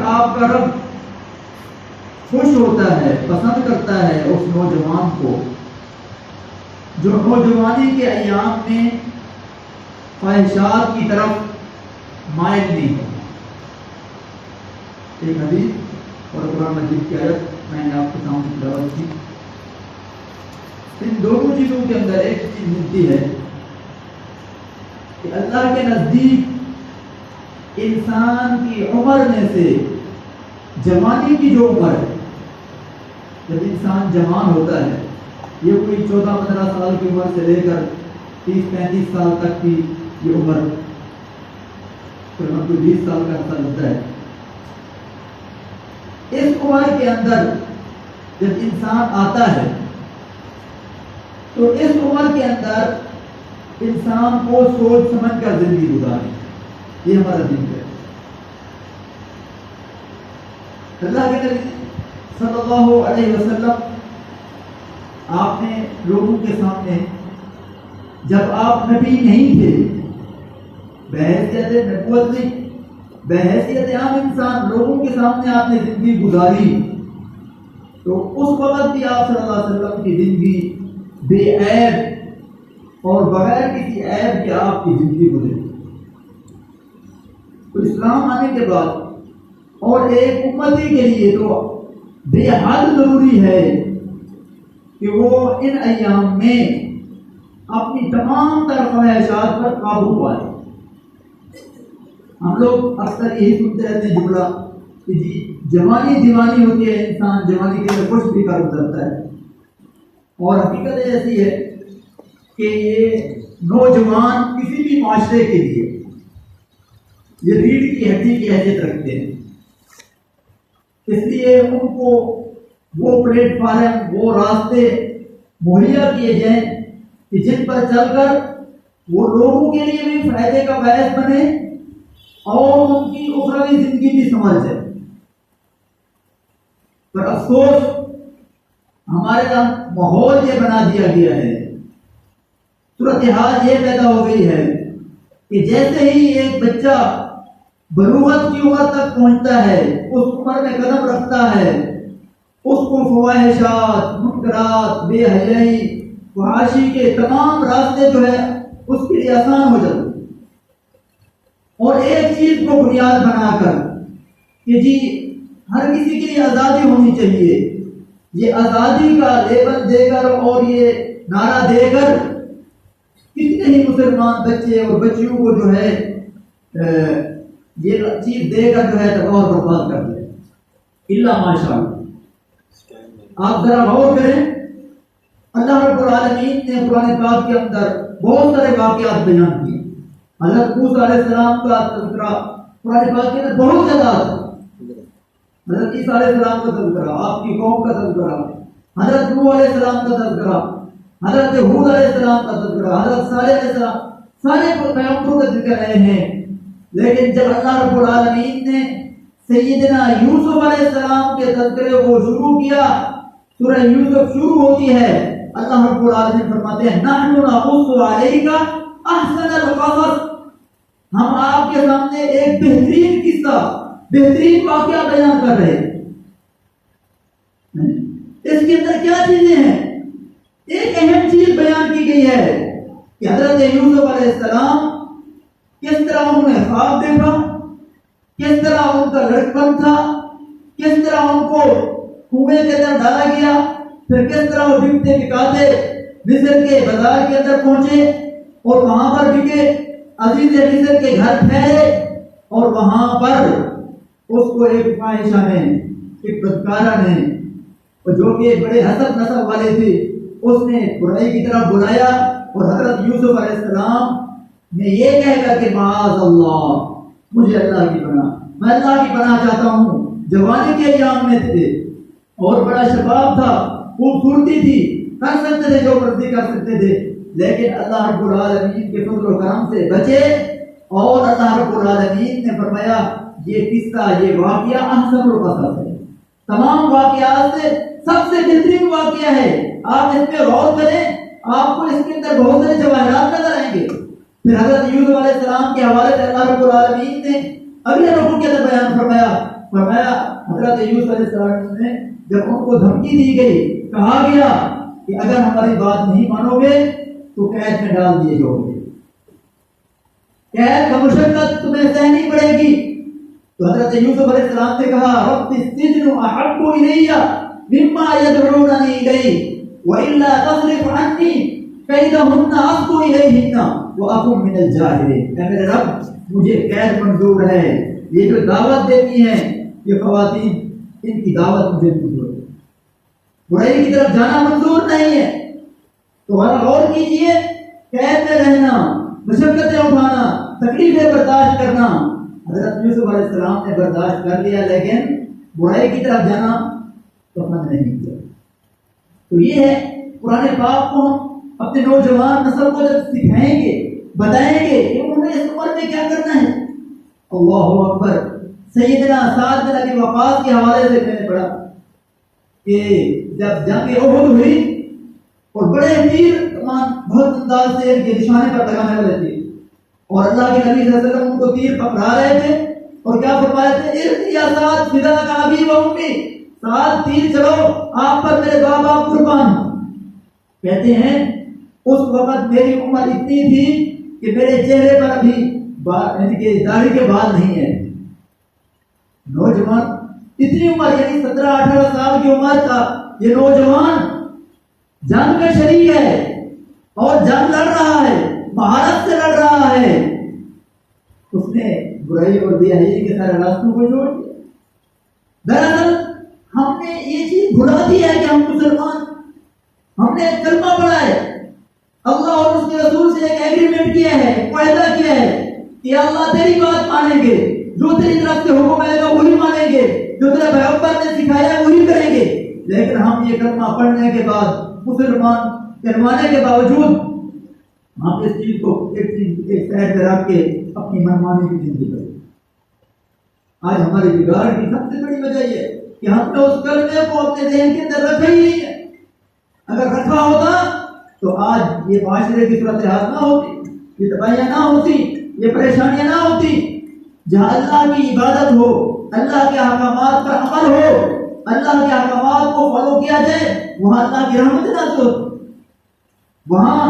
آپ کا رب خوش ہوتا ہے، پسند کرتا ہے اس نوجوان کو جو نوجوانی کے ایام میں خواہشات کی طرف مائل نہیں ہوتا۔ ایک حدیث اور قرآن مجید کی آیت میں نے آپ کے سامنے تلاوت کی۔ ان دونوں چیزوں کے اندر ایک چیز ملتی ہے کہ اللہ کے نزدیک انسان کی عمر میں سے جوانی کی جو عمر ہے، جب انسان جوان ہوتا ہے، یہ کوئی 14-15 سال کی عمر سے لے کر 30-35 سال تک کی یہ عمر، پھر کوئی 20 سال کا عرصہ لگتا ہے۔ اس عمر کے اندر جب انسان آتا ہے تو اس عمر کے اندر انسان کو سوچ سمجھ کر زندگی گزارے، یہ ہمارا دین ہے۔ اللہ کے نبی صلی اللہ علیہ وسلم آپ نے لوگوں کے سامنے، جب آپ نبی نہیں تھے، بحیثیت نبوت نہیں، بحیثیت عام انسان لوگوں کے سامنے آپ نے زندگی گزاری، تو اس وقت بھی آپ صلی اللہ علیہ وسلم کی زندگی بے عیب اور بغیر کسی عیب کے آپ کی زندگی گزری۔ تو اسلام آنے کے بعد اور ایک امتی کے لیے تو بے حد ضروری ہے کہ وہ ان ایام میں اپنی تمام تر خواہشات پر قابو پائے۔ ہم لوگ اکثر یہی سنتے رہتے ہیں جملہ کہ جی جوانی دیوانی ہوتی ہے، انسان جوانی کے لیے کچھ بھی کر گزرتا ہے، اور حقیقت ایسی ہے کہ یہ نوجوان کسی بھی معاشرے کے لیے یہ ریڑھ کی ہڈی کی حیثیت رکھتے ہیں، اس لیے ان کو وہ پلیٹ فارم، وہ راستے مہیا کیے جائیں کہ جن پر چل کر وہ لوگوں کے لیے بھی فائدے کا باعث بنے اور ان کی اخروی زندگی بھی سنور جائے۔ پر افسوس ہمارے یہاں ماحول یہ بنا دیا گیا ہے، صورتحال یہ پیدا ہو گئی ہے کہ جیسے ہی ایک بچہ بلوغت کی عمر تک پہنچتا ہے، اس عمر میں قدم رکھتا ہے، اس کو فواہشات، منکرات، بے حیائی، فحاشی کے تمام راستے جو ہے اس کے لیے آسان ہو جاتے ہیں، اور ایک چیز کو بنیاد بنا کر کہ جی ہر کسی کے لیے آزادی ہونی چاہیے، یہ آزادی کا لیبل دے کر اور یہ نعرہ دے کر کتنے ہی مسلمان بچے اور بچیوں کو جو ہے یہ چیز دے کر جو ہے تباہ اور برباد کر دے، الا ماشاء اللہ۔ آپ ذرا غور کریں، اللہ رب العالمین نے قرآن پاک کے اندر بہت سارے واقعات بیان کیے۔ حضرت موسیٰ علیہ السلام کا تذکرہ قرآن پاک کے اندر بہت زیادہ آتا ہے، حضرت عیسیٰ علیہ السلام کا تذکرہ، آپ کی قوم کا تذکرہ، حضرت نوح علیہ السلام کا تذکرہ، حضرت ہود علیہ السلام کا تذکرہ، حضرت صالح علیہ السلام، سارے پیغمبروں کا ذکر رہے ہیں۔ لیکن جب اللہ رب العالمین نے سیدنا یوسف علیہ السلام کے تذکرے کو شروع کیا، سورہ یوسف شروع ہوتی ہے، اللہ رب العالمین فرماتے ہیں نحن نقص علیک احسن القصص، ہم آپ کے سامنے ایک بہترین قصہ، بہترین واقعہ بیان کر رہے ہیں۔ اس کے اندر کیا چیزیں ہیں؟ ایک اہم چیز بیان کی گئی ہے کہ حضرت یوسف علیہ السلام کس طرح انہوں نے خواب دیکھا، کس طرح ان کا لڑکپن تھا، کس طرح ان کو کنویں کے اندر ڈالا گیا، پھر کس طرح وہ بکتے بکاتے مصر کے بازار کے اندر پہنچے اور وہاں پر بکے، عزیز مصر کے گھر ٹھہرے، اور وہاں پر اس کو ایک فاحشہ نے، ایک بدکارہ نے، جو کہ بڑے حسب نسب والے تھے، اس نے برائی کی طرف بلایا، اور حضرت یوسف علیہ السلام نے یہ کہہ کر کہ معاذ اللہ، مجھے اللہ کی پناہ، میں اللہ کی پناہ چاہتا ہوں، جوانی کے ایام میں تھے اور بڑا شباب تھا، خوبصورتی تھی، کر سکتے تھے جو مرضی کر سکتے تھے، لیکن اللہ رب العالمین کے فضل و کرم سے بچے، اور اللہ رب العالمین نے فرمایا یہ قصہ، یہ واقعہ احسن القصص ہے، تمام واقعات سے سب سے بہترین واقعہ ہے، آپ اس پہ غور کریں، آپ کو اس کے اندر بہت سارے جواہرات نظر آئیں گے۔ پھر حضرت یوسف علیہ السلام کے حوالے سے اللہ رب العالمین نے اگلے رکوع کے اندر بیان فرمایا فرمایا حضرت یوسف علیہ السلام نے جب ان کو دھمکی دی گئی، کہا گیا کہ اگر ہماری بات نہیں مانو گے تو قید میں ڈال دیے جاؤ گے، قید کا مشقت تمہیں سہنی پڑے گی۔ تو حضرت یوسف علیہ السلام نے کہا رب السجن احب الی مما یدعوننی الیہ والا تصرف عنی کیدہن اصب الیہن واکن من الجاہلین۔ اے میرے رب مجھے قید منظور ہے، یہ جو دعوت دیتی ہیں یہ خواتین، ان کی دعوت مجھے منظور ہے، برائی کی طرف جانا منظور نہیں ہے، تو غور کیجئے، قید میں رہنا، مشقتیں اٹھانا، تکلیفیں برداشت کرنا، حضرت یوسف علیہ السلام نے برداشت کر لیا، لیکن برائی کی طرف جانا پسند نہیں کیا۔ تو یہ ہے قرآن پاک کو ہم اپنے نوجوان نسل کو جب سکھائیں گے، بتائیں گے کہ انہوں نے اس عمر میں کیا کرنا ہے۔ اللہ اکبر۔ سیدنا سعد بن ابی وقاص کے حوالے سے میں نے پڑھا کہ جب جنگ احد ہوئی اور بڑے تیر کمان بہت انداز سے ان کے نشانے پر لگانے والے تھے، اور اللہ کے نبی صلی اللہ علیہ وسلم ان کو تیر پکڑا رہے تھے اور کیا فرمایا تھے، ارمی یا سعد فداک ابی و امی، سعد تیر چلو آپ پر میرے باپ باپ قربان۔ کہتے ہیں اس وقت میری عمر اتنی تھی کہ میرے چہرے پر ابھی داڑھی کے بال نہیں ہے۔ نوجوان اتنی عمر یعنی 17-18 سال کی عمر کا یہ نوجوان جنگ میں شریک ہے اور جنگ لڑ رہا ہے، مہارت سے لڑ رہا ہے، اس نے برائی اور بے حیائی کے سارے راستوں کو چھوڑ دیا۔ دراصل ہم نے یہ چیز بھلا دی ہے کہ ہم مسلمان، ہم نے کلمہ پڑھا ہے، اللہ اور اس کے رسول سے ایک ایگریمنٹ کیا ہے، معاہدہ کیا ہے کہ اللہ تیری بات مانیں گے، جو تیری طرف سے حکم آئے گا وہی مانیں گے، جو تیرے پیغمبر نے سکھایا ہے وہی کریں گے۔ لیکن ہم یہ کلمہ پڑھنے کے بعد، مسلمان کہلوانے کے باوجود، ہم اس چیز کو ایک سائڈ پہ رکھ کے اپنی منمانی کی زندگی کریں۔ آج ہماری بگاڑ کی سب سے بڑی وجہ یہ ہے کہ ہم نے اس کلمے کو اپنے ذہن کے اندر رکھا ہی نہیں ہے۔ اگر رکھا ہوتا تو آج یہ معاشرے کی صورتحال نہ ہوتی، یہ تباہیاں نہ ہوتی، یہ پریشانیاں نہ ہوتی۔ جہاں اللہ کی عبادت ہو، اللہ کے احکامات پر عمل ہو، اللہ کے احکامات کو فالو کیا جائے، وہاں اللہ کی رحمت نازل ہوتی۔ وہاں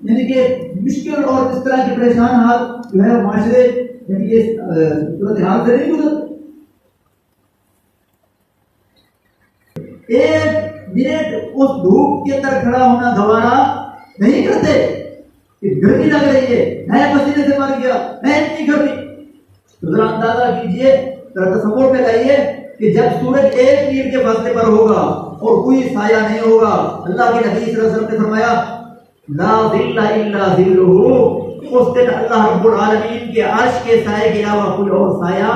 یعنی کہ مشکل اور اس طرح کی پریشان حال جو ہے معاشرے یعنی یہ صورتحال سے نہیں گزرتے۔ ایک منٹ اس دھوپ کے اندر کھڑا ہونا گوارا نہیں کرتے کہ گرمی لگ رہی ہے، میں پسینے سے مر گیا، میں اتنی گرمی۔ تو ذرا اندازہ کیجئے، ذرا تصور میں لائیے کہ جب سورج ایک تیر کے فاصلے پر ہوگا اور کوئی سایہ نہیں ہوگا، اللہ کے نبی صلی اللہ علیہ وسلم نے فرمایا لا ظل الا ظلہ، اس دن اللہ رب العالمین کے عرش کے سائے کے علاوہ کوئی اور سایہ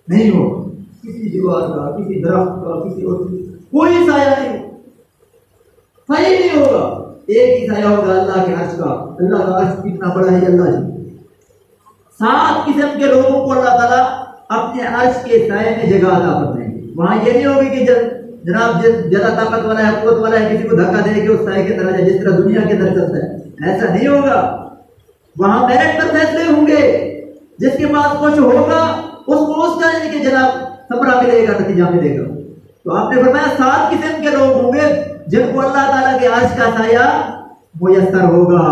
نہیں ہوگا، کسی دیوار کا، کسی درخت کا، کسی اور کوئی سایہ نہیں ہوگا، سایہ نہیں ہوگا، ایک ہی سایہ ہوگا اللہ کے عرش کا۔ اللہ کا عرش کتنا بڑا ہے اللہ جی۔ 7 قسم کے لوگوں کو اللہ تعالیٰ اپنے عرش کے سائے میں جگہ عطا فرمائیں گے۔ وہاں یہ نہیں ہوگی کہ جناب زیادہ طاقت والا ہے، قوت والا ہے، کسی کو دھکا دے کے اس سائے کے طرح جس طرح دنیا کے اندر چلتا ہے، ایسا نہیں ہوگا۔ وہاں میرٹ پر فیصلے ہوں گے، جس کے پاس کچھ ہوگا اس کو اس کا نہیں کہ جناب ثمرہ ملے گا، نتیجہ ملے گا۔ تو آپ نے فرمایا 7 قسم کے لوگ ہوں گے جن کو اللہ تعالیٰ کے عرش کا سایہ میسر ہوگا۔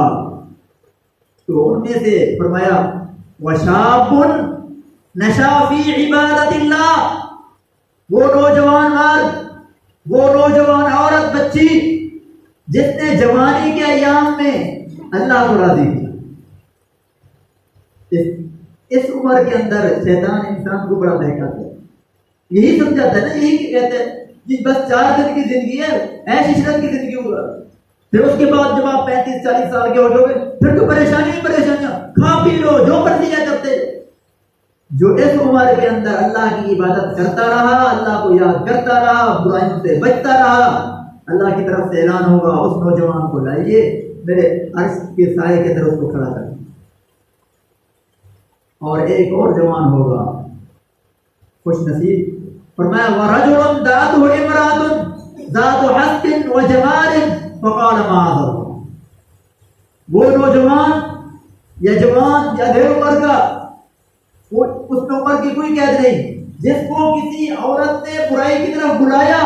تو ان میں سے فرمایا وشاب نشا فی عبادت اللہ، وہ نوجوان مرد، وہ نوجوان عورت، بچی جس نے جوانی کے ایام میں اللہ کو راضی کیا۔ اس عمر کے اندر شیطان انسان کو بڑا بہکاتا ہے، یہی سمجھاتا ہے نا، یہی کہتے ہیں کہ بس 4 دن کی زندگی ہے، عیش عشرت کی زندگی ہوگا، پھر اس کے بعد جب آپ 35-40 سال کے ہو جاؤ گے پھر تو پریشانیاں، کھا پی لو جو مرضی ہے کرتے۔ جو اس عمر کے اندر اللہ کی عبادت کرتا رہا، اللہ کو یاد کرتا رہا، برائیوں سے بچتا رہا، اللہ کی طرف سے اعلان ہوگا اس نوجوان کو لائیے میرے عرش کے سائے کے اندر اس کو کھڑا کر۔ اور ایک اور جوان ہوگا خوش نصیب، فرمایا وَرَجُلٌ دَعَتْهُ امْرَأَةٌ ذَاتُ حَسْبٍ وَجَمَالٍ فَقَالَ مَعَاذَ اللَّهِ، وہ نوجوان یا جوان یا دیر عمر کا، اس میں عمر کی کوئی قید نہیں، جس کو کسی عورت نے برائی کی طرف بلایا،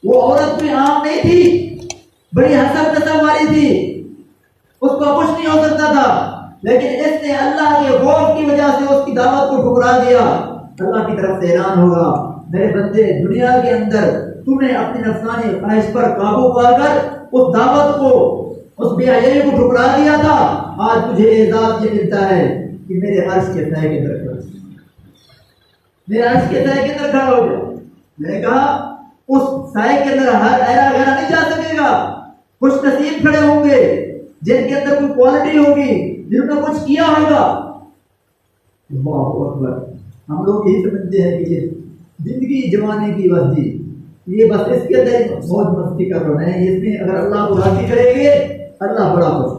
وہ عورت کوئی عام نہیں تھی، بڑی حسب نسب والی تھی، اس کو کچھ نہیں ہو سکتا تھا، لیکن اس نے اللہ کے خوف کی وجہ سے اس کی دعوت کو ٹھکرا دیا۔ اللہ کی طرف سے اعلان ہوگا، میرے بندے، دنیا کے اندر تم نے اپنی نفسانی خواہش پر قابو پا کر اس دعوت کو، اس بے حیائی کو ٹھکرا دیا تھا، آج تجھے اعزاز یہ ملتا ہے کہ میرے عرش کے سائے کے اندر کھڑا، میرے عرش کے سائے کے اندر کھڑا ہو گیا۔ میں نے کہا اس سائے کے اندر ہر ایرا غیرہ نہیں جا سکے گا، خوش نصیب کھڑے ہوں گے جن کے اندر کوئی کوالٹی ہوگی، جنہوں نے کچھ کیا ہوگا۔ اللہ اکبر۔ ہم لوگ یہی سمجھتے ہیں کہ یہ زندگی جوانے کی وردی، یہ بس اس کے اندر موج مستی کر رہے ہیں، اس میں اگر اللہ کو راضی کریں گے اللہ بڑا خوش،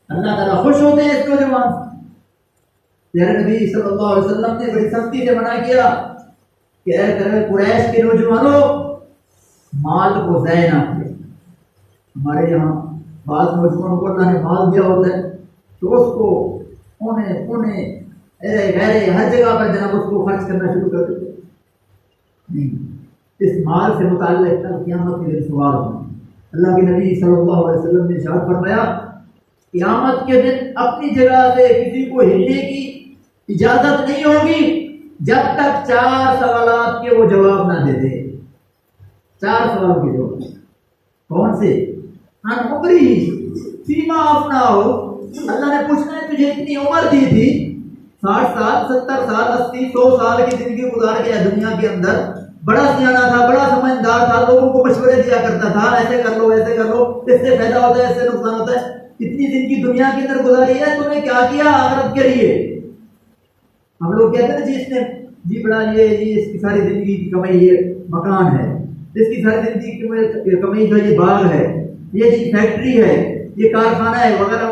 اللہ تعالیٰ خوش ہوتے ہیں اس نوجوان سے۔ پیارے نبی صلی اللہ علیہ وسلم نے بڑی سختی سے منع کیا کہ اے قریش کے نوجوانوں، مال کو ضائع نہ کرے۔ ہمارے یہاں بعض نوجوانوں کو اللہ نے مال دیا ہوتا ہے تو اس کو اونے غیرے ہر جگہ پر جناب اس کو خرچ کرنا شروع کر دیتے۔ نہیں، اس مال سے متعلق کل قیامت کے دن سوال ہونا۔ اللہ کے نبی صلی اللہ علیہ وسلم نے ارشاد فرمایا، قیامت کے دن اپنی جگہ سے کسی کو ہلنے کی اجازت نہیں ہوگی جب تک 4 سوالات کے وہ جواب نہ دے دے۔ 4 سوال کے جواب کون سے؟ ان عمری فیما افناہ، اللہ نے پوچھنا ہے تجھے اتنی عمر دی تھی، 60 سال 70 سال 80 100 سال کی زندگی گزار گیا دنیا کے اندر، بڑا سیانا تھا، بڑا سمجھدار تھا، لوگوں کو مشورے دیا کرتا تھا، ایسے کر لو ایسے کر لو، اس سے فائدہ ہوتا ہے اس سے نقصان ہوتا ہے، اتنی زندگی دنیا کے اندر گزاری ہے، تم نے کیا کیا آخرت کے لیے؟ ہم لوگ کہتے ہیں جی اس نے جی بڑا یہ اس کی ساری زندگی کی کمائی یہ مکان ہے، اس کی ساری زندگی کی کمائی جو یہ باغ ہے، یہ جی فیکٹری ہے، یہ کارخانہ ہے وغیرہ،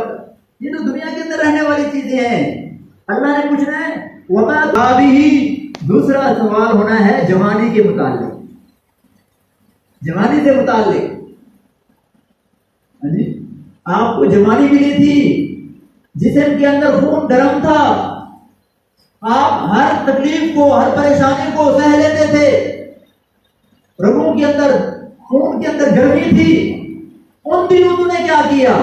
یہ تو دنیا کے اندر رہنے والی چیزیں ہیں۔ اللہ نے پوچھنا ہے وما تابی، دوسرا سوال ہونا ہے جوانی کے متعلق، جوانی سے متعلق۔ جی آپ کو جوانی ملی تھی، جسم کے اندر خون گرم تھا، آپ ہر تکلیف کو ہر پریشانی کو سہ لیتے تھے، رگوں کے اندر خون کے اندر گرمی تھی، ان دنوں تم نے کیا کیا؟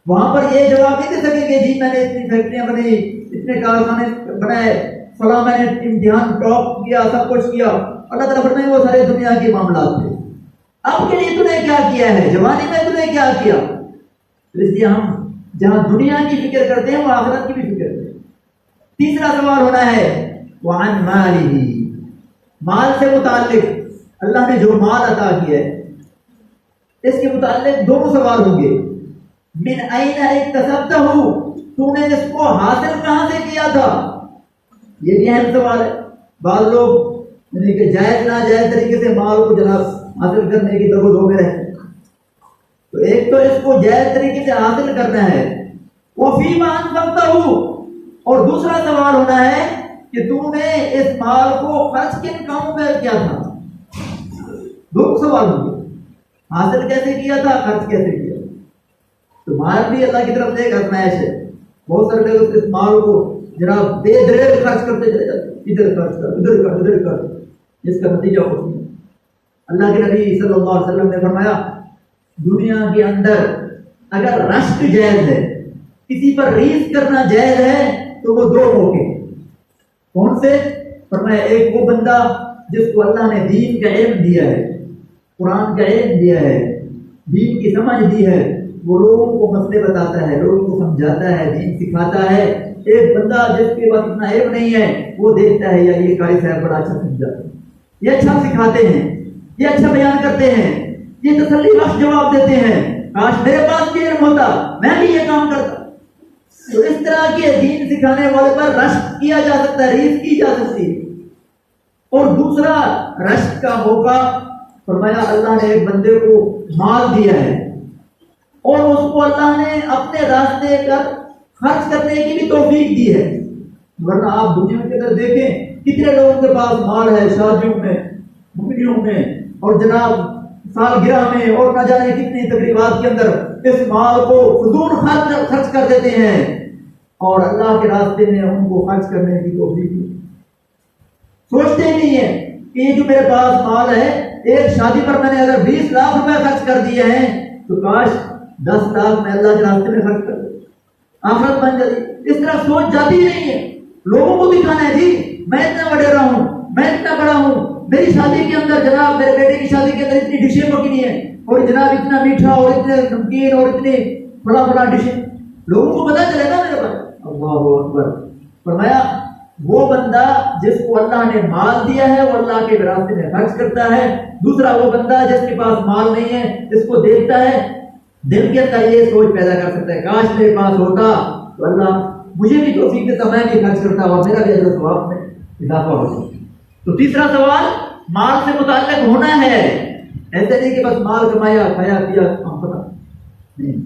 وہاں پر یہ جواب نہیں دے سکیں گے جی میں نے اتنی فیکٹریاں بنائی، اتنے کارخانے بنائے، فلاں میں نے امتحان ٹاپ کیا، سب کچھ کیا۔ اللہ تعالیٰ فرمائے وہ سارے دنیا کے معاملات تھے، اب کے لیے تم نے کیا کیا ہے، جوانی میں تم نے کیا کیا؟ اس لیے ہم جہاں دنیا کی فکر کرتے ہیں وہ آخرت کی بھی فکر کرتے ہیں۔ تیسرا سوال ہونا ہے وعن مالہ، مال سے متعلق، اللہ نے جو مال عطا کیا ہے اس کے متعلق دونوں سوال ہوں گے۔ من این اکتسبتہ، تو نے اس کو حاصل کہاں سے کیا تھا؟ یہ بھی اہم سوال ہے۔ بعض لوگ یعنی کہ جائز ناجائز طریقے سے مال کو جناب حاصل کرنے کی دو میں رہتے ہیں، تو ایک تو اس کو جائز طریقے سے حاصل کرنا ہے، وفیما انفقتہ، اور دوسرا سوال ہونا ہے کہ تم نے اس مال کو خرچ کن کاموں میں کیا تھا۔ دو سوال ہوں گے، حاصل کیسے کیا تھا، خرچ کیسے کیا۔ تو مال بھی اللہ کی طرف سے ایک آزمائش ہے، بہت سارے لوگ اس مال کو جناب بے دریغ خرچ کرتے چلے جاتے، ادھر خرچ کر ادھر کر ادھر کر، جس کا نتیجہ کچھ نہیں۔ اللہ کے نبی صلی اللہ علیہ وسلم نے فرمایا دنیا کے اندر اگر رشک جائز ہے، کسی پر ریس کرنا جائز ہے، تو وہ دو موقع کون سے؟ فرمایا ایک وہ بندہ جس کو اللہ نے دین کا علم دیا ہے، قرآن کا علم دیا ہے، دین کی سمجھ دی ہے، وہ لوگوں کو مسئلے بتاتا ہے، لوگوں کو سمجھاتا ہے، دین سکھاتا ہے۔ ایک بندہ جس کے پاس اتنا علم نہیں ہے، وہ دیکھتا ہے یا یہ قاری صاحب بڑا اچھا سمجھاتے ہیں، یہ اچھا سکھاتے ہیں، یہ اچھا بیان کرتے ہیں، یہ تسلی بخش جواب دیتے ہیں، کاش میرے پاس بھی علم ہوتا، میں بھی یہ کام کرتا۔ تو اس طرح کے دین سکھانے والے پر رشک کیا جا سکتا ہے، ریس کی جا سکتی ہے۔ اور دوسرا رشک کا موقع، فرمایا اللہ نے ایک بندے کو مال دیا ہے اور اس کو اللہ نے اپنے راستے پر خرچ کرنے کی بھی توفیق دی ہے، ورنہ آپ دنیا کے اندر دیکھیں کتنے لوگوں کے پاس مال ہے، شادیوں میں، مکڑیوں میں، اور جناب سالگرہ میں، اور نہ جانے کتنی تقریبات کے اندر اس مال کو فضول خرچ کر دیتے ہیں۔ اور اللہ کے راستے میں ان کو خرچ کرنے کی توفیق دی۔ سوچتے ہی نہیں ہے کہ یہ جو میرے پاس مال ہے، ایک شادی پر میں نے اگر 20 لاکھ روپے خرچ کر دیے ہیں تو کاش 10 لاکھ میں اللہ کے راستے میں خرچ کر دوں، آخرت بن جاتی۔ اس طرح سوچ جاتی ہی نہیں ہے۔ لوگوں کو دکھانا ہے جی میں اتنا وڈیرا ہوں، میں اتنا بڑا ہوں، میری شادی کے اندر جناب میرے بیٹے کی شادی کے اندر اتنی ڈشیں پکنی ہیں، اور جناب اتنا میٹھا اور اتنے نمکین اور اتنے بڑا بڑا ڈشیں، لوگوں کو پتا چلے گا میرے پاس۔ اللہ اکبر۔ فرمایا وہ بندہ جس کو اللہ نے مال دیا ہے وہ اللہ کے راستے میں خرچ کرتا ہے، دوسرا وہ بندہ جس کے پاس مال نہیں ہے، اس کو دیکھتا ہے، دل کے اندر یہ سوچ پیدا کر سکتا ہے کاش میرے پاس ہوتا تو اللہ مجھے بھی توفیق دیتا، میں بھی خرچ کرتا اور میرا بھی اجر و ثواب میں اضافہ ہوتا۔ تو تیسرا سوال مال سے متعلق ہونا ہے، ایسے نہیں کہ بس مال کمایا کھایا پیا ہم پتہ نہیں۔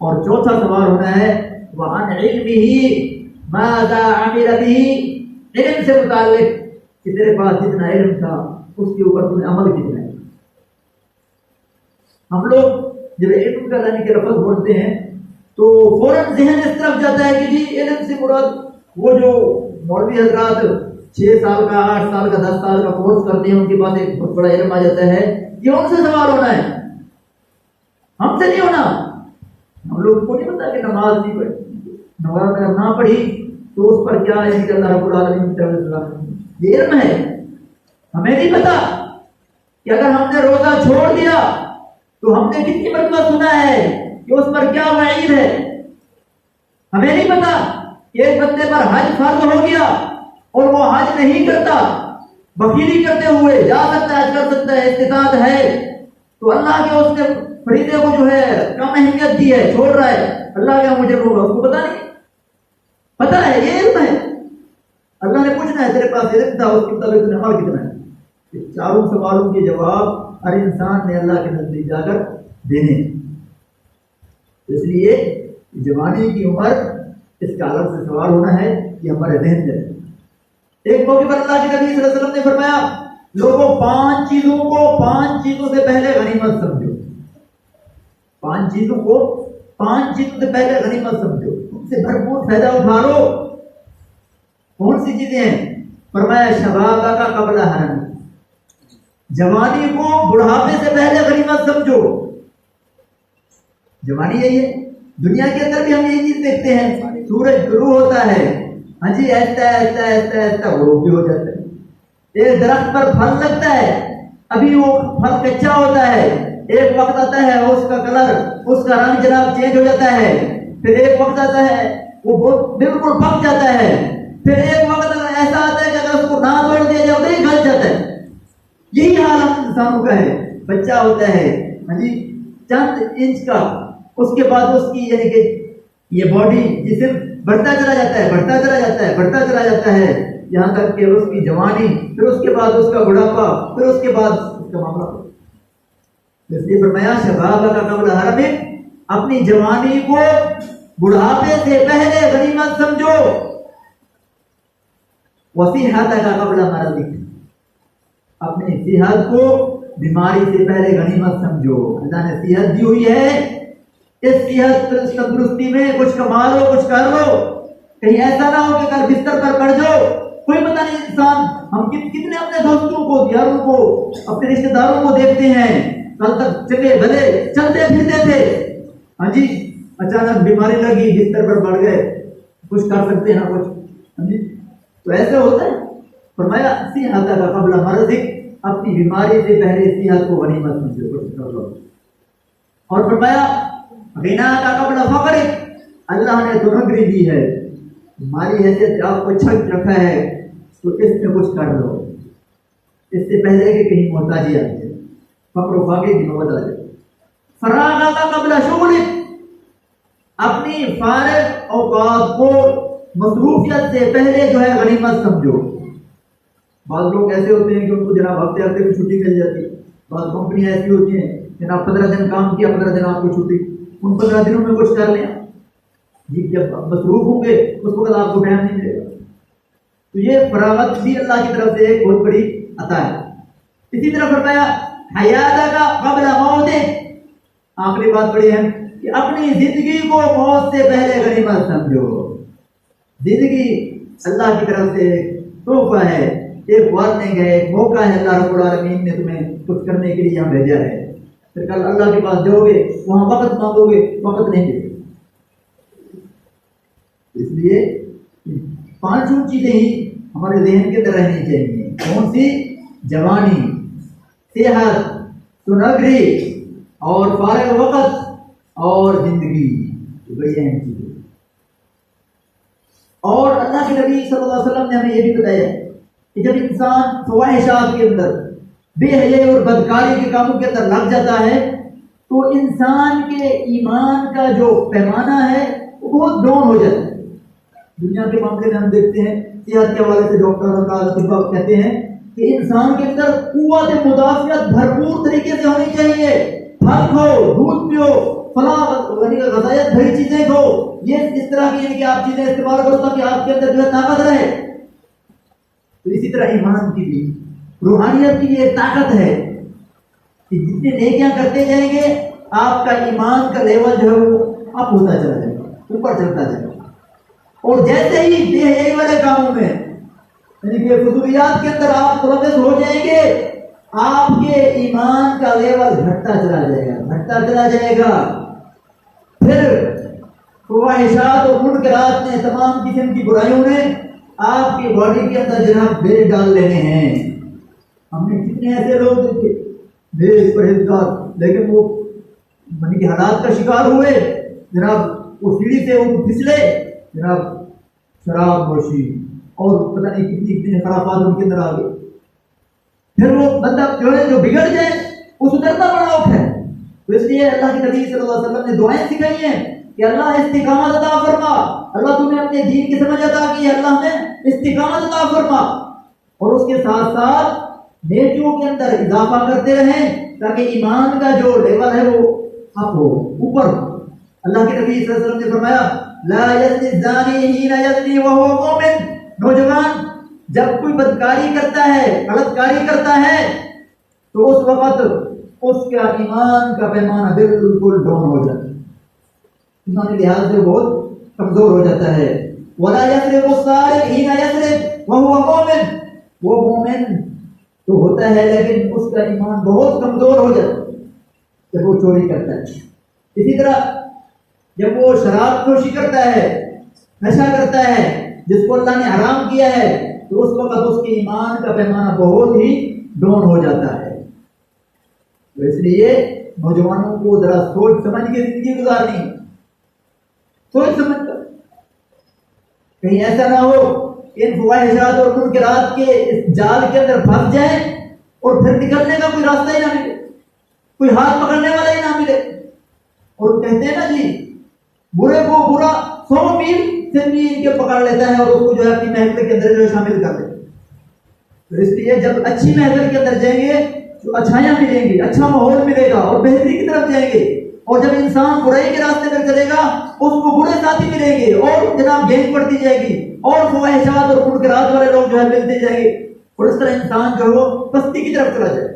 اور چوتھا سوال ہونا ہے وَعَنْ عِلْمِهِ مَاذَا عَمِلَ بِهِ، علم سے متعلق کہ تیرے پاس جتنا علم تھا اس کے اوپر تم نے عمل کتنا ہے۔ ہم لوگ جب علم کا یعنی کہ لفظ بولتے ہیں تو فوراً ذہن اس طرف جاتا ہے کہ جی علم سے مراد وہ جو مولوی حضرات 6 سال کا 8 سال کا 10 سال کا کورس کرتے ہیں ان کے پاس ایک بہت بڑا علم آ جاتا ہے، یہ ان سے سوال ہونا ہے، ہم سے نہیں ہونا۔ ہم لوگ کو نہیں پتا کہ نماز نہیں پڑھی، نماز اگر نہ پڑھی تو اس پر کیا ہے کہ اللہ رب العالمین کی طرف یہ علم ہے۔ ہمیں نہیں پتا کہ اگر ہم نے روزہ چھوڑ دیا تو ہم نے کتنی مرتبہ سنا ہے کہ اس پر کیا وعید ہے۔ ہمیں نہیں پتا کہ ایک بندے پر حج فرض ہو گیا اور وہ حج نہیں کرتا، بخیلی کرتے ہوئے جا سکتا ہے، حج کر سکتا ہے، استطاعت ہے، تو اللہ کے اس نے فریضے کو جو ہے کم اہمیت دی ہے، چھوڑ رہا ہے، اللہ کا مجھے ہوگا، اس کو پتا نہیں، پتا ہے یہ علم ہے۔ اللہ نے پوچھنا ہے تیرے پاس علم تھا اس کے مطابق تم نے عمل کتنا ہے۔ اس چاروں سوالوں کے جواب ہر انسان نے اللہ کے نزدیک جا کر دینے، اس لیے جوانی کی عمر اس کا الگ سے سوال ہونا ہے کہ ہمارے ذہن میں۔ ایک موقع پر اللہ کے نبی صلی اللہ علیہ وسلم نے فرمایا لوگوں 5 چیزوں سے پہلے غنیمت سمجھو، 5 چیزوں سے پہلے غنیمت سمجھو، ان سے بھرپور فائدہ اٹھا لو۔ کون سی چیزیں ہیں؟ فرمایا شبابہ کا قبل حرم، جوانی کو بڑھاپے سے پہلے غنیمت سمجھو۔ جوانی یہی ہے، دنیا کے اندر بھی ہم یہی چیز دیکھتے ہیں، سورج غروب ہوتا ہے، ہاں جی ایسا غروب بھی ہو جاتا ہے۔ ایک درخت پر پھل لگتا ہے، ابھی وہ پھل کچا ہوتا ہے، ایک وقت آتا ہے اس کا کلر، اس کا رنگ جناب چینج ہو جاتا ہے، پھر ایک وقت آتا ہے وہ بالکل پک جاتا ہے، پھر ایک وقت ایسا آتا ہے کہ اگر اس کو نہ توڑ دیا جائے تو ہی گل جاتا ہے۔ یہی حال ہم انسانوں کا ہے، بچہ ہوتا ہے ہاں جی چند انچ کا، اس کے بعد اس کی یعنی کہ یہ باڈی جسم بڑھتا چلا جاتا ہے یہاں تک کہ اس کی جوانی، پھر اس کے بعد اس کا بڑھاپا، پھر اس کے بعد اس کا معاملہ۔ اس لیے فرمایا شباب کا قبل حرم، اپنی جوانی کو بڑھاپے سے پہلے غنیمت سمجھو، وصیحت کا قبل مرض، اپنی صحت کو بیماری سے پہلے غنیمت سمجھو۔ اللہ نے صحت دی ہوئی ہے، اس صحت اس تندرستی میں کچھ کما لو، کچھ کر لو، کہیں ایسا نہ ہو کہ کل بستر پر پڑ جاؤ۔ کوئی پتہ نہیں انسان، ہم کتنے اپنے دوستوں کو، یاروں کو، اپنے رشتہ داروں کو دیکھتے ہیں کل تک چلے بھلے چلتے پھرتے تھے، ہاں جی اچانک بیماری لگی، بستر پر پڑ گئے، کچھ کر سکتے ہیں کچھ، ہاں جی تو ایسے ہوتا ہے۔ فرمایا صحت کا قبل مرض، اپنی بیماری سے پہلے صحت کو غنیمت سمجھو۔ اور فرمایا غنا کا قبل فقر، اللہ نے تو نگری دی ہے، ہماری حیثیت آپ کو چھک رکھا ہے تو اس میں کچھ کر لو، اس سے پہلے کہ کہیں محتاجی آ جائے، فقر و فاقے کی نوبت آ جائے۔ فراغ کا قبل شغل، اپنی فارغ اوقات کو مصروفیت سے پہلے جو ہے غنیمت سمجھو۔ بعض لوگ ایسے ہوتے ہیں کہ ان کو جناب ہفتے ہفتے کی چھٹی مل جاتی ہے، بعض کمپنیاں ایسی ہوتی ہیں جناب 15 دن کام کیا، 15 دن آپ کو چھٹی، ان 15 دنوں میں کچھ کر لیں جی، جب مصروف ہوں گے اس وقت آپ کو ٹائم نہیں ملے گا۔ تو یہ فراغت بھی اللہ کی طرف سے ایک بہت بڑی عطا ہے۔ اسی طرح فرمایا حیات کا قبل موت، آخری بات بڑی ہے کہ اپنی زندگی کو موت سے پہلے غنیمت سمجھو۔ زندگی اللہ کی طرف سے تحفہ ہے، ایک وارننگ ہے، ایک موقع ہے، اللہ رب العالمین نے تمہیں کچھ کرنے کے لیے یہاں بھیجا ہے. پھر کل اللہ کے پاس جاؤ گے، وہاں وقت مانگو گے، وقت نہیں دے گے. اس لیے 5 چیزیں ہی ہمارے ذہن کے اندر رہنی چاہیے. کون سی؟ جوانی، صحت، سنگری اور فارغ وقت اور زندگی. یہ بڑی اہم چیز ہے. اور اللہ کے نبی صلی اللہ علیہ وسلم نے ہمیں یہ بھی بتایا کہ جب انسان فواہشات کے اندر، بے حیائی اور بدکاری کے کاموں کے اندر لگ جاتا ہے تو انسان کے ایمان کا جو پیمانہ ہے وہ بہت ڈاؤن ہو جاتا ہے. دنیا کے معاملے میں ہم دیکھتے ہیں، صحت کے حوالے سے ڈاکٹر کا طبیب کہتے ہیں کہ انسان کے اندر قوت مدافعت بھرپور طریقے سے ہونی چاہیے. پھل کھاؤ، دودھ پیو، فلاں غذائیت بھری چیزیں کھاؤ، یہ اس طرح کی کہ آپ چیزیں استعمال کرو تاکہ آپ کے اندر جو ہے طاقت رہے. تو اسی طرح ایمان کی بھی، روحانیت کی بھی ایک طاقت ہے کہ جتنے نیکیاں کرتے جائیں گے آپ کا ایمان کا لیول جو ہے وہ اپ ہوتا چلا جائے گا، اوپر چلتا جائے گا. اور جیسے ہی بے حیائی والے کاموں میں یعنی کہ فضولیات کے اندر آپ ملوث ہو جائیں گے آپ کے ایمان کا لیول گھٹتا چلا جائے گا، گھٹتا چلا جائے گا. پھر خواہشات اور منکرات نے، تمام قسم کی برائیوں نے آپ کی باڈی کے اندر جناب بیل ڈال لینے ہیں. ہم نے کتنے ایسے لوگ دیکھے بے پرہیزگار لیکن وہ یعنی کہ حالات کا شکار ہوئے، جناب وہ سیڑھی سے وہ پھسلے، جناب شراب نوشی اور پتہ نہیں کتنی خرافات ان کے اندر آ گئے. پھر وہ بندہ جو ہے جو بگڑ جائے اس اترنا بڑا اوکھ ہے. تو اس لیے اللہ کے نبی صلی اللہ علیہ وسلم نے دعائیں سکھائی ہیں کہ اللہ استقامت عطا فرما، اللہ تمہیں اپنے دین کی سمجھ عطا کی ہے، اللہ ہمیں استقامت عطا فرما. اور اس کے ساتھ ساتھ نیکیوں کے اندر اضافہ کرتے رہیں تاکہ ایمان کا جو لیول ہے وہ اپ ہو، اوپر ہو. اللہ کے نبی صلی اللہ علیہ وسلم نے فرمایا لا یزنی الزانی حین یزنی وہو مؤمن. نوجوان جب کوئی بدکاری کرتا ہے، غلط کاری کرتا ہے تو اس وقت اس کا ایمان کا پیمانہ بالکل ڈاؤن ہو جاتا ہے، ایمانی لحاظ سے بہت کمزور ہو جاتا ہے. ولا یسرق السارق حین یسرق وہو مؤمن. وہ مومن تو ہوتا ہے لیکن اس کا ایمان بہت کمزور ہو جاتا ہے جب وہ چوری کرتا ہے. اسی طرح جب وہ شراب نوشی کرتا ہے، نشہ کرتا ہے جس کو اللہ نے حرام کیا ہے تو اس وقت اس کے ایمان کا پیمانہ بہت ہی ڈاؤن ہو جاتا ہے. تو اس لیے نوجوانوں کو ذرا سوچ سمجھ کے زندگی گزارنی، سوچ سمجھ کر. کہیں ایسا نہ ہو کہ ان فواہشات اور منکرات کے اس جال کے اندر پھنس جائیں اور پھر نکلنے کا کوئی راستہ ہی نہ ملے، کوئی ہاتھ پکڑنے والا ہی نہ ملے. اور کہتے ہیں نا جی برے کو برا 100 میل سے بھی ان کے پکڑ لیتا ہے اور اس کو جو ہے اپنی محفل کے اندر جو شامل کر لیتا ہے. تو اس لیے جب اچھی محفل کے اندر جائیں گے تو اچھائیاں ملیں گی، اچھا ماحول ملے گا اور بہتری کی طرف جائیں گے. اور جب انسان برائی کے راستے پر چلے گا اس کو برے ساتھی ملیں گے اور جناب گینگ بڑھتی جائے گی اور فواہشات اور منکرات والے لوگ جو ہے ملتے جائیں گے اور اس طرح انسان جو ہے وہ پستی کی طرف چلا جائے.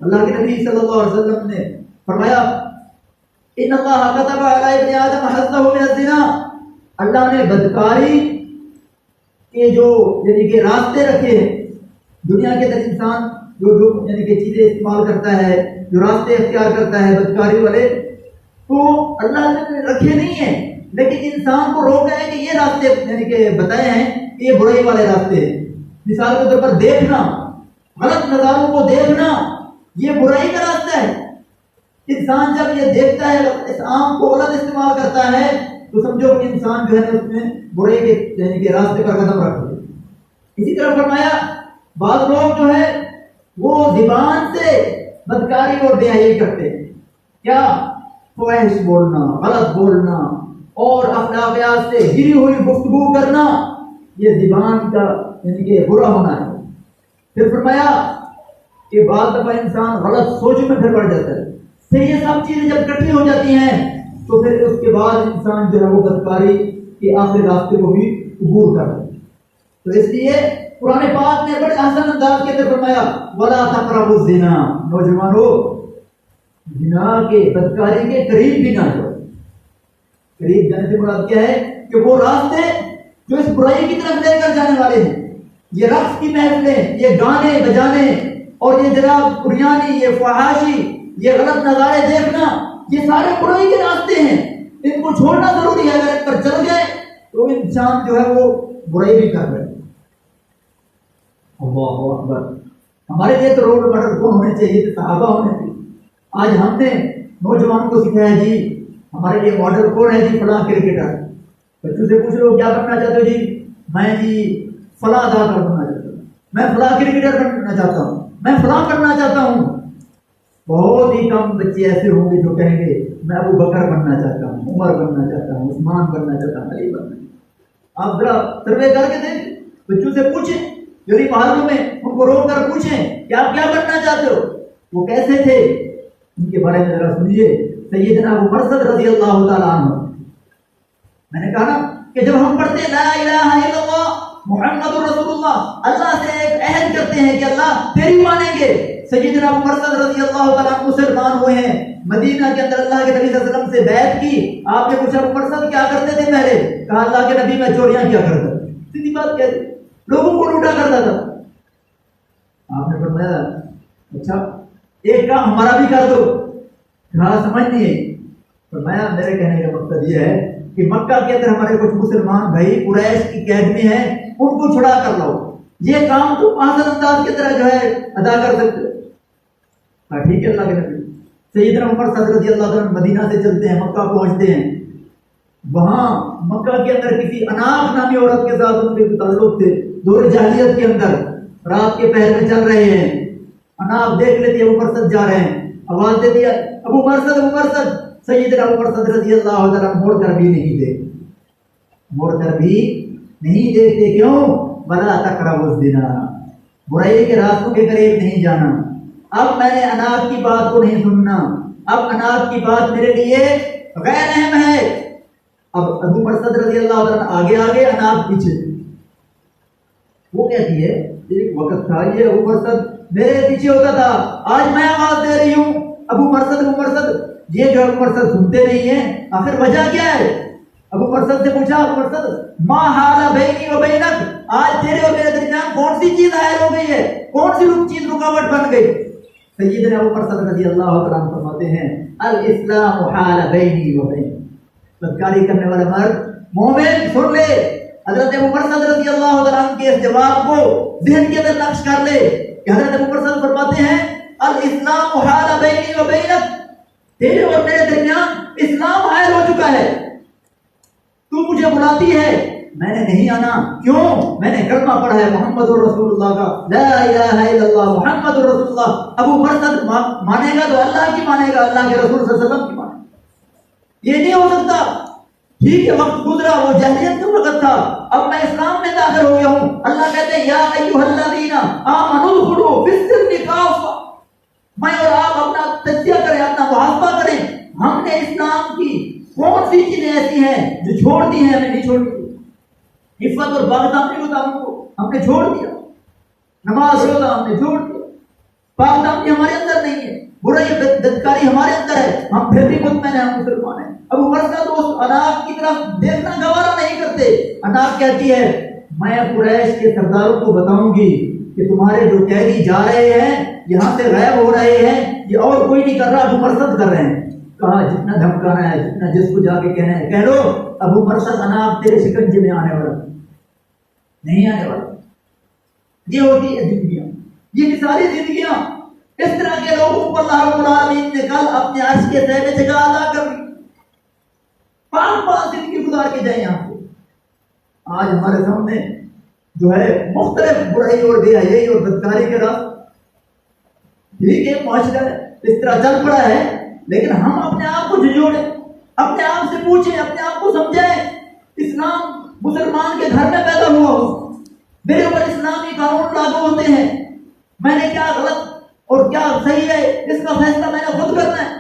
اللہ کے نبی صلی اللہ علیہ وسلم نے فرمایا ان اللہ كتب علی ابن آدم حظه من الزنا. اللہ نے بدکاری کے جو یعنی کہ راستے رکھے ہیں دنیا کے اندر، انسان جو یعنی کہ چیزیں استعمال کرتا ہے، جو راستے اختیار کرتا ہے بدکاری والے، تو اللہ نے رکھے نہیں ہیں لیکن انسان کو روکا ہے کہ یہ راستے یعنی کہ بتائے ہیں کہ یہ برائی والے راستے ہیں. مثال کے طور پر دیکھنا، غلط نظاروں کو دیکھنا یہ برائی کا راستہ ہے. انسان جب یہ دیکھتا ہے اس آنکھ کو غلط استعمال کرتا ہے تو سمجھو کہ انسان جو ہے اس میں برائی کے یعنی کہ راستے پر قدم رکھ دے. اسی طرح فرمایا بعض لوگ جو ہے وہ زبان سے بدکاری اور بے حیائی کرتے ہیں. کیا؟ فحش بولنا، غلط بولنا اور اخلاقیات سے گری ہوئی گفتگو کرنا، یہ زبان کا یعنی کہ برا ہونا ہے. پھر فرمایا کہ بعض دفعہ انسان غلط سوچ میں پھر پڑ جاتا ہے. یہ سب چیزیں جب اکٹھی ہو جاتی ہیں تو پھر اس کے بعد انسان جو ہے وہ بدکاری کے آخری راستے کو بھی عبور کرتا ہے. تو اس لیے قرآن پاک نے بڑے آسان انداز کے اندر فرمایا ولا تقربوا الزنا. نوجوانوں زنا کے بدکاری کے قریب بھی نہ جاؤ. قریب جانے سے مراد کیا ہے کہ وہ راستے جو اس برائی کی طرف لے کر جانے والے ہیں، یہ رقص کی محفلیں، یہ گانے بجانے اور یہ جناب بریانی، یہ فحاشی، یہ غلط نظارے دیکھنا، یہ سارے برائی کے راستے ہیں، ان کو چھوڑنا ضروری ہے۔ اگر ان پر چل گئے تو انسان جو ہے وہ برائی بھی کر رہے۔ اللہ اکبر۔ ہمارے لیے تو رول ماڈل کون ہونے چاہیے؟ صحابہ ہونے چاہیے۔ آج ہم نے نوجوان کو سکھایا جی ہمارے لیے ماڈل کون ہے؟ جی فلاں کرکٹر۔ بچوں سے پوچھ لو کیا بننا چاہتے ہو؟ جی میں جی فلاں اداکار بننا چاہتا ہوں، میں فلاں کرکٹر بننا چاہتا ہوں، میں فلاں بننا چاہتا ہوں۔ بہت ہی کم بچے ایسے ہوں گے جو کہیں گے میں ابو بکر بننا چاہتا ہوں، عمر بننا چاہتا ہوں، عثمان بننا چاہتا ہوں، علی بننا۔ آپ ذرا سروے کر کے دیکھیں، بچوں سے پوچھیں، جو محلوں میں ان کو روک کر پوچھیں کہ آپ کیا بننا چاہتے ہو، وہ کیسے تھے، ان کے بارے میں ذرا سنیے۔ سیدنا ابو مرثد رضی اللہ تعالیٰ عنہ، میں نے کہا نا کہ جب ہم پڑھتے لا الہ الا اللہ محمد رسول اللہ، اللہ سے ایک عہد کرتے ہیں کہ اللہ تیری مانیں گے۔ سیدنا ابو مرثد رضی اللہ تعالیٰ عنہ مسلمان ہوئے ہیں، مدینہ کے اندر اللہ کے نبی صلی اللہ علیہ وسلم سے بیعت کی۔ آپ نے پوچھا ابو مرثد کیا کرتے تھے پہلے؟ کہا اللہ کے نبی میں چوریاں کیا کرتا تھا، سیدھی بات کہہ دی، لوگوں کو لوٹا کرتا تھا۔ آپ نے فرمایا اچھا ایک کام ہمارا بھی کر دو۔ کہا سمجھ نہیں ہے؟ فرمایا میرے کہنے کا مقصد یہ ہے کہ مکہ کے اندر ہمارے کچھ مسلمان بھائی قریش کی قید میں ہیں، ان کو چھڑا کر لاؤ، یہ کام تو آسان انداز کی طرح جو ہے ادا کر سکتے ہو۔ ٹھیک ہے اللہ کے نبی۔ سیدنا عمر رضی اللہ عنہ مدینہ سے چلتے ہیں، مکہ پہنچتے ہیں۔ وہاں مکہ کے اندر کسی اناق نامی عورت کے ساتھ ان کے تعلق تھے، دور جاہلیت کے اندر۔ رات کے پہر میں چل رہے ہیں، اناق دیکھ لیتے ابو مرثد جا رہے ہیں، آواز دے دیا ابو مرثد ابو مرثد۔ سیدنا ابو مرثد رضی اللہ عنہ موڑ کر بھی نہیں دیکھتے، موڑ کر بھی نہیں دیکھتے۔ کیوں؟ ولا تقربوا الزنا، برائی کے راستوں کے قریب نہیں جانا۔ اب میں نے اناق کی بات کو نہیں سننا، اب اناق کی بات میرے لیے غیر اہم ہے۔ اب ابو مرثد رضی اللہ عنہ آگے آگے، اناق پیچھے۔ وہ کہتی ہے ایک وقت تھا یہ ابو مرثد میرے پیچھے ہوتا تھا، آج میں آواز دے رہی ہوں ابو مرثد ابو مرثد۔ یہ جو ابو مرثد سنتے نہیں ہیں، آخر وجہ کیا ہے؟ ابو مرثد سے پوچھا ابو مرثد ما حال بینی و بینک، آج تیرے اور میرے درمیان کون سی چیز حائل ہو گئی ہے، کون سی چیز رکاوٹ بن گئی؟ سیدنا ابو مرثد رضی اللہ عنہ فرماتے ہیں الاسلام حال بینی و بینک۔ بدکاری کرنے والا مرد مومن سن لے، حضرت ابو مرثد رضی اللہ عنہ کے اس جواب کو ذہن کے اندر نقش کر لے کہ حضرت ابو مرثد فرماتے ہیں الاسلام حال بینی و بینک، تیرے اور میرے درمیان اسلام حائل ہو چکا ہے۔ تو مجھے بلاتی ہے، میں نے نہیں آنا، کیوں؟ میں نے کلمہ پڑھا ہے محمد رسول اللہ کا، لا الہ الا اللہ محمد رسول اللہ۔ ابو مرثد مانے گا تو اللہ کی مانے گا، اللہ کے رسول صلی اللہ علیہ وسلم کی مانے گا۔ یہ نہیں ہو سکتا۔ ٹھیک ہے وقت گزرا، وہ جاہلیت کا وقت تھا، اب میں اسلام میں داخل ہو گیا ہوں۔ اللہ کہتے ہیں یا ایھا الذین آمنوا ادخلوا فی السلم کافہ۔ میں اور آپ اپنا تجزیہ کریں، اپنا محاسبہ کریں، ہم نے اسلام کی کون سی چیزیں ایسی ہیں جو چھوڑ دی ہیں، ہمیں نہیں چھوڑی۔ عفت اور باغدامنی کو ہم نے چھوڑ دیا، نماز روزہ ہم نے چھوڑ دیا، باغدامنی ہمارے اندر نہیں ہے، برائی بدکاری ہمارے اندر ہے، ہم پھر بھی مطمئن ہیں ہم مسلمان ہیں۔ ابو مرثد اس اناق کی طرف دیکھنا گوارا نہیں کرتے۔ اناق کہتی ہے میں قریش کے سرداروں کو بتاؤں گی کہ تمہارے جو قیدی جا رہے ہیں، یہاں سے غائب ہو رہے ہیں، یہ اور کوئی نہیں کر رہا، ابو مرثد کر رہے ہیں۔ کہا جتنا دھمکانا ہے، جتنا جس کو جا کے کہنا ہے کہہ لو، ابو مرثد اناق تیرے شکنجے میں آنے والا نہیں آنے والا۔ یہ ہوتی ہے زندگیاں، یہ ساری زندگیاں، اس طرح کے لوگوں کو اللہ رب العالمین نے کل اپنے عرش کے تہہ میں جگہ عطا کر دی۔ 5 زندگی گزار کے جائیں یہاں پہ۔ آج ہمارے سامنے جو ہے مختلف برائی اور بے حیائی اور بدکاری کے راہ، ٹھیک ہے معاشرہ اس طرح چل پڑا ہے، لیکن ہم اپنے آپ کو جھنجھوڑیں، اپنے آپ سے پوچھیں، اپنے آپ کو سمجھیں۔ اسلام مسلمان کے گھر میں پیدا ہوا ہو، میرے اوپر اسلامی قانون لاگو ہوتے ہیں، میں نے کیا غلط اور کیا صحیح ہے اس کا فیصلہ میں نے خود کرنا ہے۔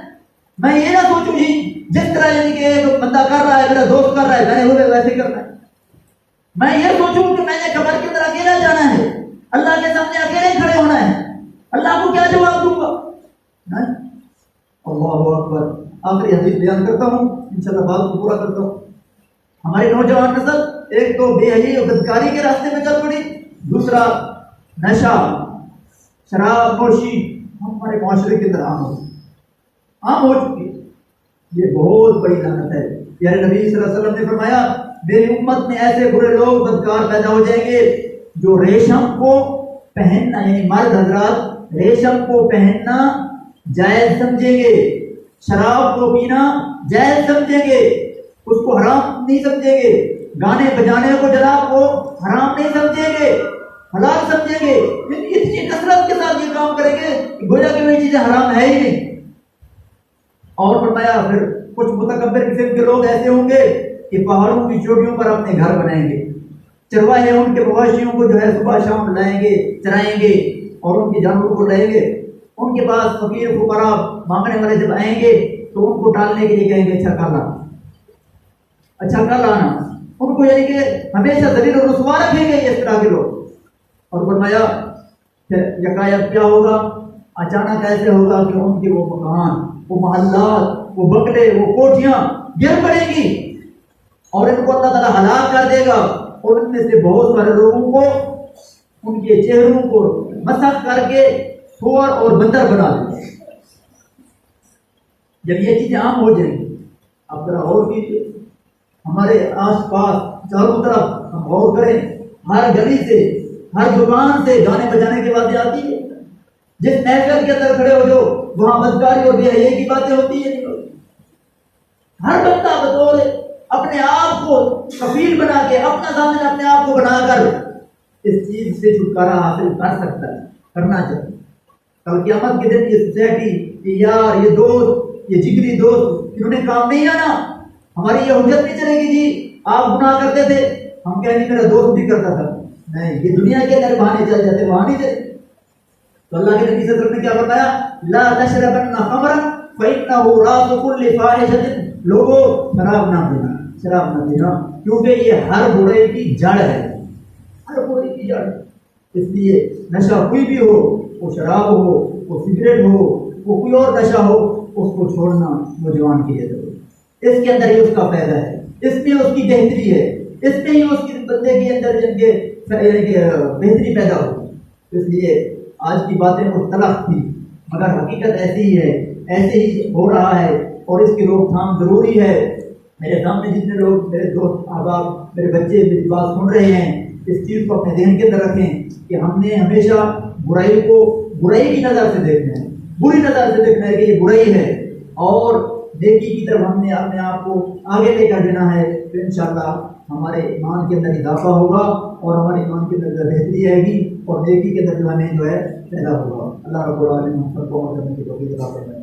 میں یہ نہ سوچوں جی جس طرح یعنی کہ ایک بندہ کر رہا ہے، میرا دوست کر رہا ہے، میں نے ویسے کرنا ہے۔ میں یہ سوچوں کہ میں نے قبر کے اندر اکیلا جانا ہے، اللہ کے سامنے اکیلے کھڑے ہونا ہے، اللہ کو کیا جواب دوں گا؟ اللہ اکبر۔ آخری حدیث بیان کرتا ہوں، انشاءاللہ بات کو پورا کرتا ہوں۔ ہماری نوجوان نسل ایک تو بے حیائی اور بدکاری کے راستے میں چل پڑی، دوسرا نشہ شراب نوشی ہمارے معاشرے کے اندر عام ہو چکی ہے۔ یہ بہت بڑی لعنت ہے۔ پیارے نبی صلی اللہ علیہ وسلم نے فرمایا میری امت میں ایسے برے لوگ بدکار پیدا ہو جائیں گے جو ریشم کو پہننا، یعنی مرد حضرات ریشم کو پہننا جائز سمجھیں گے، شراب کو پینا جائز سمجھیں گے، اس کو حرام نہیں سمجھیں گے، گانے بجانے کو جناب وہ حرام نہیں سمجھیں گے، حلال سمجھیں گے، اتنی کثرت کے ساتھ یہ کام کریں گے کہ گویا کہ وہ چیزیں حرام ہے ہی نہیں۔ اور فرمایا پھر کچھ متکبر قسم کے لوگ ایسے ہوں گے کہ پہاڑوں کی چوٹیوں پر اپنے گھر بنائیں گے، چرواہے ان کے مواشیوں کو جو ہے صبح شام لائیں گے، چرائیں گے اور ان کے جانوروں کو لائیں گے۔ ان کے پاس فقیر فقراء مانگنے والے جب آئیں گے تو ان کو ڈالنے کے لیے کہیں گے اچھا کر لانا، اچھا کر لانا، ان کو یعنی کہ ہمیشہ ذلیل و رسوا رکھیں گے اس طرح کے لوگ۔ اور فرمایا یکایک کیا ہوگا، اچانک ایسے ہوگا کہ ان کے وہ مکان، وہ محلات، وہ بنگلے، وہ کوٹھیاں گر پڑیں گی اور ان کو اللہ تعالیٰ ہلاک کر دے گا، اور ان میں سے بہت سارے لوگوں کو ان کے چہروں کو مسخ کر کے سور اور بندر بنا دے گا۔ جب یہ چیزیں عام ہو جائیں گی، آپ ذرا غور کیجیے، ہمارے آس پاس چاروں طرف ہم غور کریں، ہر گلی سے ہر دکان سے گانے بجانے کی باتیں آتی ہے، جس محفل کے اندر کھڑے ہو جو وہاں بدکاری اور بے حیائی کی باتیں ہوتی ہیں۔ ہر بندہ بطور اپنے آپ کو کفیل بنا کے، اپنا ضامن اپنے آپ کو بنا کر اس چیز سے چھٹکارا حاصل کر سکتا ہے، کرنا چاہیے۔ کل قیامت کے دن یہ سوسائٹی، یہ یار، یہ دوست، یہ جگری دوست، انہوں نے کام نہیں آنا، ہماری یہ حجت نہیں چلے گی جی آپ گناہ کرتے تھے، ہم کہیں گے میرا دوست بھی کرتا تھا، نہیں، یہ دنیا کے اندر بہانے چل جاتے، وہاں نہیں چلے۔ تو اللہ کے نبی صلی اللہ علیہ وسلم نے کیا فرمایا، لا تشربن خمرا فإنه رأس كل فاحشة، لوگوں شراب نہ پینا، شراب نہ پینا، کیونکہ یہ ہر برائی کی جڑ ہے، ہر برائی کی جڑ۔ اس لیے نشہ کوئی بھی ہو، وہ شراب ہو، وہ سگریٹ ہو، وہ کوئی اور نشہ ہو، اس کو چھوڑنا نوجوان کے لیے ضروری، اس کے اندر ہی اس کا فائدہ ہے، اس میں اس کی بہتری ہے، اس میں ہی اس کی بندے کے اندر جن کے بہتری پیدا ہو۔ اس لیے آج کی باتیں مختلف تھی، مگر حقیقت ایسی ہی ہے، ایسے ہی ہو رہا ہے، اور اس کی روک تھام ضروری ہے۔ میرے سامنے جتنے لوگ، میرے دوست احباب، میرے بچے میری بات سن رہے ہیں، اس چیز کو اپنے ذہن کے اندر رکھیں کہ ہم نے ہمیشہ برائی کو برائی کی نظر سے دیکھنا ہے، بری نظر سے دیکھنا ہے کہ یہ برائی ہے، اور نیکی کی طرف ہم نے اپنے آپ کو آگے لے کر دینا ہے، تو انشاءاللہ ہمارے ایمان کے اندر اضافہ ہوگا، اور ہمارے ایمان کے اندر بہتری آئے گی، اور نیکی کے اندر جو ہمیں جو ہے پیدا ہوگا۔ اللہ رب العالمین ہم سب کو عمل کرنے کی توفیق عطا فرمائے۔